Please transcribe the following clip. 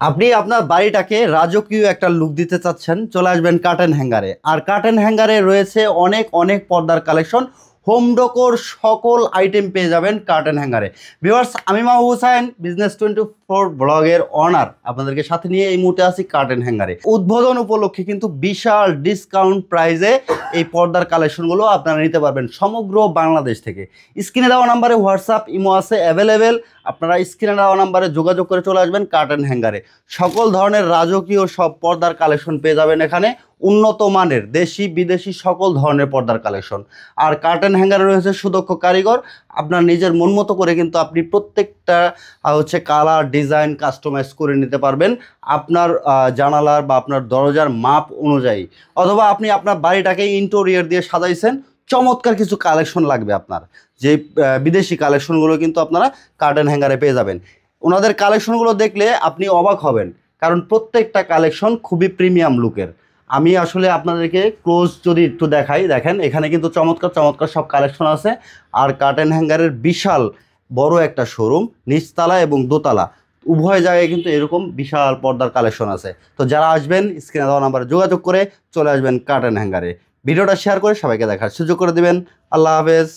আপনি আপনার বাড়িটাকে রাজকীয় একটা লুক দিতে চাচ্ছেন, চলে আসবেন কার্টেন হ্যাঙ্গারে। আর কার্টেন হ্যাঙ্গারে রয়েছে অনেক অনেক পর্দার কালেকশন। হোম ডেকোর সকল আইটেম পেয়ে যাবেন কার্টেন হ্যাঙ্গারে। ভিউয়ার্স, আমি মাহবুব হোসেন, বিজনেস 24 ব্লগের অনার, আপনাদেরকে সাথে নিয়ে এই মুহূর্তে আছি কার্টেন হ্যাঙ্গারে। উদ্বোধন উপলক্ষে কিন্তু বিশাল ডিসকাউন্ট প্রাইজে এই পর্দার কালেকশনগুলো আপনারা নিতে পারবেন সমগ্র বাংলাদেশ থেকে। স্ক্রিনে দেওয়া নাম্বারে হোয়াটসঅ্যাপ ইমো আছে অ্যাভেলেবেল। আপনারা স্ক্রিনে দেওয়া নাম্বারে যোগাযোগ করে চলে আসবেন কার্টেন হ্যাঙ্গারে। সকল ধরনের রাজকীয় সব পর্দার কালেকশন পেয়ে যাবেন এখানে। উন্নত মানের দেশি বিদেশি সকল ধরনের পর্দার কালেকশন। আর কার্টেন হ্যাঙ্গারে রয়েছে সুদক্ষ কারিগর। আপনার নিজের মন মতো করে কিন্তু আপনি প্রত্যেকটা কালার ডিজাইন কাস্টমাইজ করে নিতে পারবেন আপনার জানালার বা আপনার দরজার মাপ অনুযায়ী। অথবা আপনি আপনার বাড়িটাকে ইন্টেরিয়র দিয়ে সাজাইছেন, চমৎকার কিছু কালেকশন লাগবে আপনার, যে বিদেশি কালেকশনগুলো কিন্তু আপনারা কার্টেন হ্যাঙ্গারে পেয়ে যাবেন। ওনাদের কালেকশনগুলো দেখলে আপনি অবাক হবেন, কারণ প্রত্যেকটা কালেকশন খুবই প্রিমিয়াম লুকের। আমি আসলে আপনাদেরকে ক্লোজ যদি একটু দেখাই, দেখেন এখানে কিন্তু চমৎকার চমৎকার সব কালেকশন আছে। আর কার্টেন হ্যাঙ্গারের বিশাল বড় একটা শোরুম, নিচতলা এবং দোতলা উভয় জায়গায় কিন্তু এরকম বিশাল পর্দার কালেকশন আছে। তো যারা আসবেন স্ক্রিনে দেওয়া নাম্বারে যোগাযোগ করে চলে আসবেন কার্টেন হ্যাঙ্গারে। ভিডিওটা শেয়ার করে সবাইকে দেখার সুযোগ করে দিবেন। আল্লাহ হাফেজ।